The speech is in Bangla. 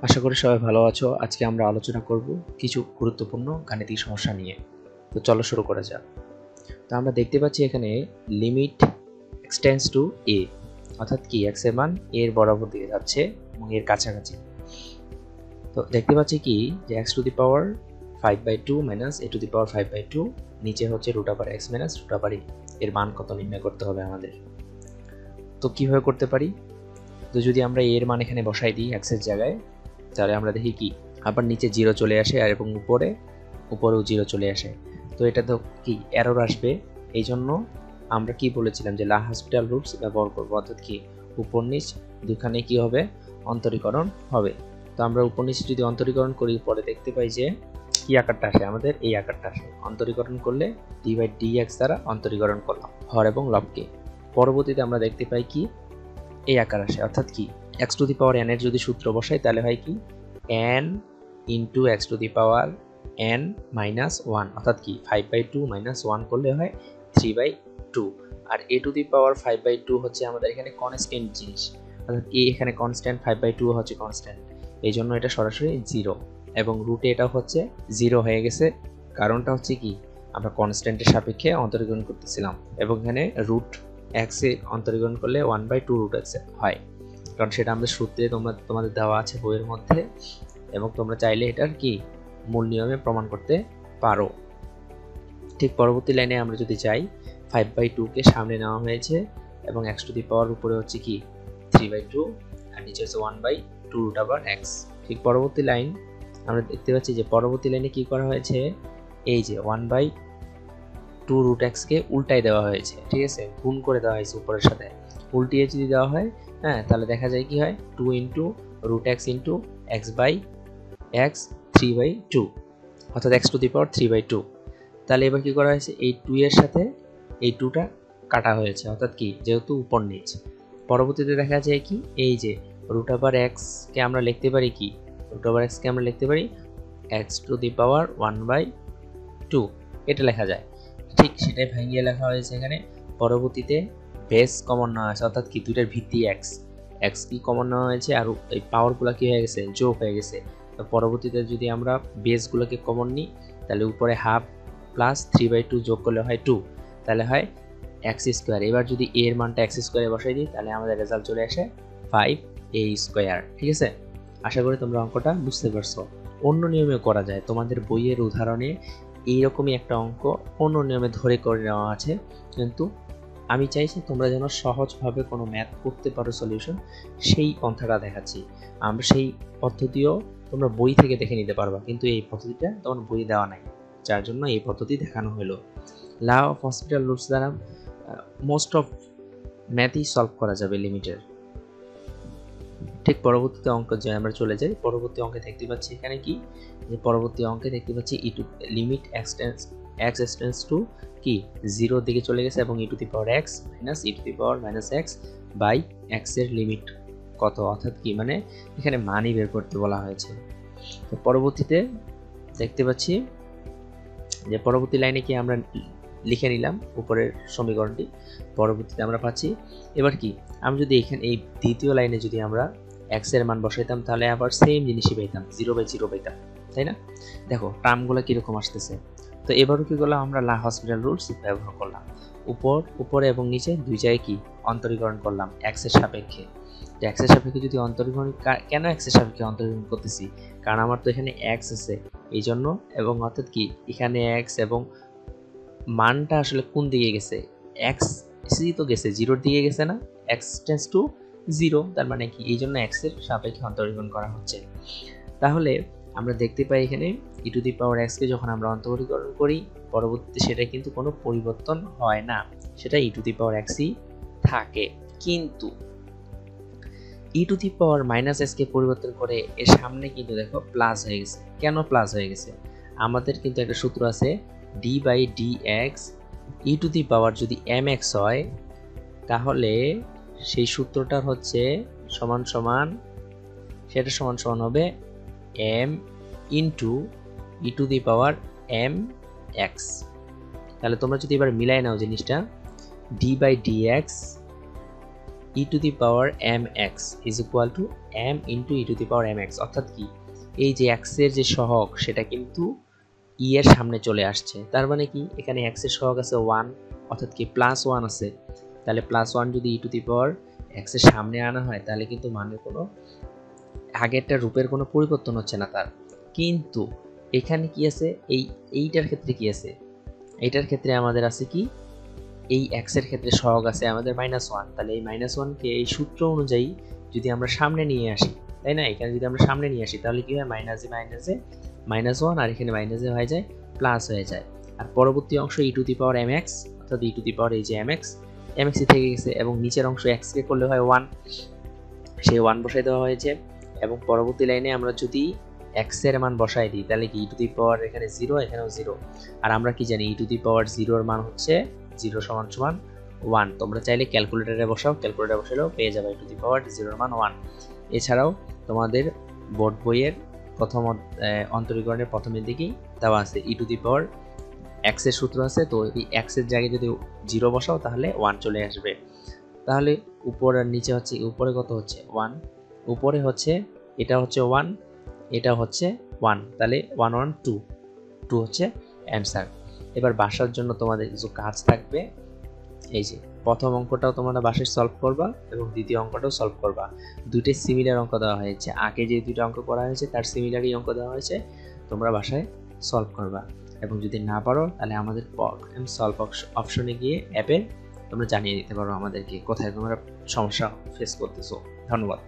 আশা করি সবাই ভালো আছো। আজকে আমরা আলোচনা করব কিছু গুরুত্বপূর্ণ গাণিতিক সমস্যা নিয়ে। তো চলো শুরু করা যাক। তো আমরা দেখতে পাচ্ছি এখানে লিমিট এক্সটেন্ডস টু a, অর্থাৎ কি x এর মান a এর বরাবর দিকে যাচ্ছে এবং এর কাছাকাছি। তো দেখতে পাচ্ছি কি যে x to the power 5/2 minus a to the power 5/2, নিচে হচ্ছে √x মাইনাস √a, এর মান কত নির্ণয় করতে হবে আমাদের। তো কিভাবে করতে পারি? তো যদি আমরা a এর মান এখানে বসাই দিই x এর জায়গায়, তাহলে আমরা দেখি কি আবার নিচে 0 চলে আসে আর এবং উপরেও 0 চলে আসে। তো এটা তো কি এরর আসবে। এই জন্য আমরা কি বলেছিলাম যে লা হসপিটাল রুলস ব্যবহার করবো, অর্থাৎ কি উপর নিচ দুখানে কি হবে, অন্তরীকরণ হবে। তো আমরা উপর নিচ যদি অন্তরীকরণ করি, পরে দেখতে পাই যে কি আকারটা আসে, আমাদের এই আকারটা আসে। অন্তরীকরণ করলে d/dx দ্বারা অন্তরীকরণ করলাম হর এবং লবকে। পরবর্তীতে আমরা দেখতে পাই কি এই আকার আসে, অর্থাৎ কি x to the power n এর যদি সূত্র বসাই তাহলে হয় কি n into x to the power n minus 1, অর্থাৎ কি 5/2 মাইনাস 1 করলে হয় 3/2। আর a টু দি পাওয়ার 5/2 হচ্ছে আমাদের এখানে কনস্ট্যান্ট জিনিস, অর্থাৎ a এখানে কনস্ট্যান্ট, 5/2 হচ্ছে কনস্ট্যান্ট, এই জন্য এটা সরাসরি 0 এবং রুটে এটা হচ্ছে 0 হয়ে গেছে। কারণটা হচ্ছে কি আমরা কনস্ট্যান্টের সাপেক্ষে অন্তরীকরণ করতেছিলাম এবং এখানে রুট x এ অন্তরীকরণ করলে 1/2 √x হয়, কারণ সেটা আমাদের সূত্রে তোমাদের দেওয়া আছে বইয়ের মধ্যে, এবং তোমরা চাইলে এটার কি মূল নিয়মে প্রমাণ করতে পারো। ঠিক পরবর্তী লাইনে আমরা যদি যাই, 5/2 কে সামনে নেওয়া হয়েছে এবং x টু দি পাওয়ার উপরে হচ্ছে কি 3/2 আর নিচে হচ্ছে 1/2 √x। ঠিক পরবর্তী লাইন আমরা দেখতে পাচ্ছি যে পরবর্তী লাইনে কি করা হয়েছে, এই যে 1/2 √x কে উল্টাই দেওয়া হয়েছে, ঠিক আছে, গুণ করে দেওয়া হয়েছে উপরের সাথে। উল্টিয়ে যদি দেওয়া হয়, হ্যাঁ, তাহলে দেখা যায় কি হয় 2 ইন্টু √x ইন্টু x/x 3/2, অর্থাৎ x টু দি পাওয়ার 3/2। তাহলে এবার কি করা হয়েছে, এই 2 এর সাথে এই 2টা কাটা হয়েছে, অর্থাৎ কি যেহেতু উপর নিচ। পরবর্তীতে দেখা যায় কি এই যে √x কে আমরা লিখতে পারি কি, √x কে আমরা লিখতে পারি x টু দি পাওয়ার 1/2, এটা লেখা যায়। ঠিক সেটাই ভাঙিয়ে লেখা হয়েছে এখানে। পরবর্তীতে বেস কমন নেওয়া হয়েছে, অর্থাৎ কি দুইটার ভিত্তি x কি কমন নেওয়া হয়েছে আর এই পাওয়ারগুলো কি হয়ে গেছে, যোগ হয়ে গেছে। তো পরবর্তীতে যদি আমরা বেসগুলোকে কমন নিই, তাহলে উপরে হাফ প্লাস 3/2 যোগ করলে হয় 2, তাহলে হয় x²। এবার যদি a এর মানটা x² বসাই দিই, তাহলে আমাদের রেজাল্ট চলে আসে 5a²। ঠিক আছে, আশা করি তোমরা অঙ্কটা বুঝতে পারছো। অন্য নিয়মে করা যায়, তোমাদের বইয়ের উদাহরণে এইরকমই একটা অঙ্ক অন্য নিয়মে ধরে করে নেওয়া আছে, কিন্তু আমি চাইছি তোমরা যেন সহজভাবে কোনো ম্যাথ করতে পারো সলিউশন, সেই পন্থাটা দেখাচ্ছি। আমরা সেই পদ্ধতিও তোমরা বই থেকে দেখে নিতে পারবা, কিন্তু এই পদ্ধতিটা তোমার বই দেওয়া নাই, যার জন্য এই পদ্ধতি দেখানো হলো। লা অফ হসপিটাল রুলস দ্বারা মোস্ট অফ ম্যাথই সলভ করা যাবে লিমিটের। ঠিক পরবর্তীতে অঙ্ক যে আমরা চলে যাই, পরবর্তী অঙ্কে দেখতে পাচ্ছি এখানে কি যে পরবর্তী অঙ্কে দেখতে পাচ্ছি লিমিট x এক্সটেন্ডস টু কি 0 দিকে চলে গেছে এবং e to the power x minus e to the power minus x by x এর লিমিট কত, অর্থাৎ কি মানে এখানে মানই বের করতে বলা হয়েছে। তো পরবর্তীতে দেখতে পাচ্ছি যে পরবর্তী লাইনে কি আমরা লিখে নিলাম উপরের সমীকরণটি, পরবর্তীতে আমরা পাচ্ছি এবার কি আমরা যদি এখানে এই দ্বিতীয় লাইনে যদি আমরা x এর মান বসাইতাম, তাহলে আবার সেম জিনিসই পাইতাম, 0/0 পাইতাম, তাই না? দেখো টার্মগুলো কিরকম আসতেছে। তো এবারও কি করলাম, আমরা লা হসপিটাল রুলস ব্যবহার করলাম, উপরে এবং নিচে দুই জায়গায় কি অন্তরীকরণ করলাম x এর সাপেক্ষে। x এর সাপেক্ষে যদি অন্তরীকরণ, কেন x এর সাপেক্ষে অন্তরীকরণ করতেছি, কারণ আমার তো এখানে x আছে এই জন্য, এবং অর্থাৎ কি এখানে x এবং মানটা আসলে কোন দিকে গেছে, x তো গেছে 0 দিকে গেছে না, x টেন্ডস টু 0, তার মানে কি এই জন্য x এর সাপেক্ষে অন্তরীকরণ করা হচ্ছে। তাহলে আমরা দেখতে পাই এখানে e to the power x কে যখন আমরা অন্তরীকরণ করি, পরবর্তীতে সেটা কিন্তু কোনো পরিবর্তন হয় না, সেটা e টু দি পাওয়ার x-ই থাকে। কিন্তু e to the power minus s কে পরিবর্তন করে এর সামনে কিন্তু দেখো প্লাস হয়ে গেছে। কেন প্লাস হয়ে গেছে? আমাদের কিন্তু একটা সূত্র আছে d/dx e টু দি পাওয়ার যদি mx হয়, তাহলে সেই সূত্রটার হচ্ছে সমান সমান, সেটা সমান সমান হবে m into e to the power mx। তাহলে তোমরা যদি এবার মিলাই নাও জিনিসটা, d/dx e to the power m x is equal to m into e to the power m x, অর্থাৎ কি এই যে এক্স এর যে সহগ সেটা কিন্তু ই এর সামনে চলে আসছে। তার মানে কি এখানে এক্স এর সহগ আছে 1, অর্থাৎ কি +1 আছে। তাহলে +1 যদি ই টু দি পাওয়ার এক্স এর সামনে আনা হয় তাহলে কিন্তু মানের কোনো আগেরটা রূপের কোনো পরিবর্তন হচ্ছে না তার। কিন্তু এখানে কি আছে, এইটার ক্ষেত্রে কি আছে, এইটার ক্ষেত্রে আমাদের আছে কি এই এক্স এর ক্ষেত্রে সহগ আছে আমাদের -1। তাহলে এই -1 কে এই সূত্র অনুযায়ী যদি আমরা সামনে নিয়ে আসি, তাই না, এখানে যদি আমরা সামনে নিয়ে আসি তাহলে কি হয়, মাইনাসে মাইনাসে -1 আর এখানে মাইনাসে হয়ে যায় প্লাস হয়ে যায়। আর পরবর্তী অংশ e to the power m x, অর্থাৎ ই টু দি পাওয়ার এই যে এম এক্স থেকে গেছে, এবং নিচের অংশ এক্স কে করলে হয় 1, সেই 1 বসাই দেওয়া হয়েছে। এবং পরবর্তী লাইনে আমরা যদি এক্স এর মান বসাই দিই তাহলে কি ই টু দি পাওয়ার এখানে 0, এখানেও 0। আর আমরা কি জানি ই টু দি পাওয়ার 0 এর মান হচ্ছে 0 = 1। তোমরা চাইলে ক্যালকুলেটরে বসাও, ক্যালকুলেটরে বসালেও পেয়ে যাবে ই টু দি পাওয়ার 0 এর মান 1। এছাড়াও তোমাদের বোর্ড বইয়ের প্রথম অন্তরীকরণের প্রথমের দিকেই দেওয়া আছে ই টু দি পাওয়ার এক্স এর সূত্র আছে। তো এই এক্স এর জায়গায় যদি 0 বসাও তাহলে 1 চলে আসবে। তাহলে উপর আর নিচে হচ্ছে, উপরে কত হচ্ছে 1, উপরে হচ্ছে এটা হচ্ছে 1, এটা হচ্ছে 1, তাহলে 1 1 2 হচ্ছে অ্যান্সার। এবার বাসার জন্য তোমাদের কিছু কাজ থাকবে। এই যে প্রথম অঙ্কটাও তোমরা বাসায় সলভ করবা এবং দ্বিতীয় অঙ্কটাও সলভ করবা। দুইটাই সিমিলার অঙ্ক দেওয়া হয়েছে, আগে যে দুইটা অঙ্ক করা হয়েছে তার সিমিলারই অঙ্ক দেওয়া হয়েছে, তোমরা বাসায় সলভ করবা। এবং যদি না পারো তাহলে আমাদের সলভ অপশনে গিয়ে অ্যাপে তোমরা জানিয়ে দিতে পারো আমাদেরকে কোথায় তোমরা সমস্যা ফেস করতেছো। ধন্যবাদ।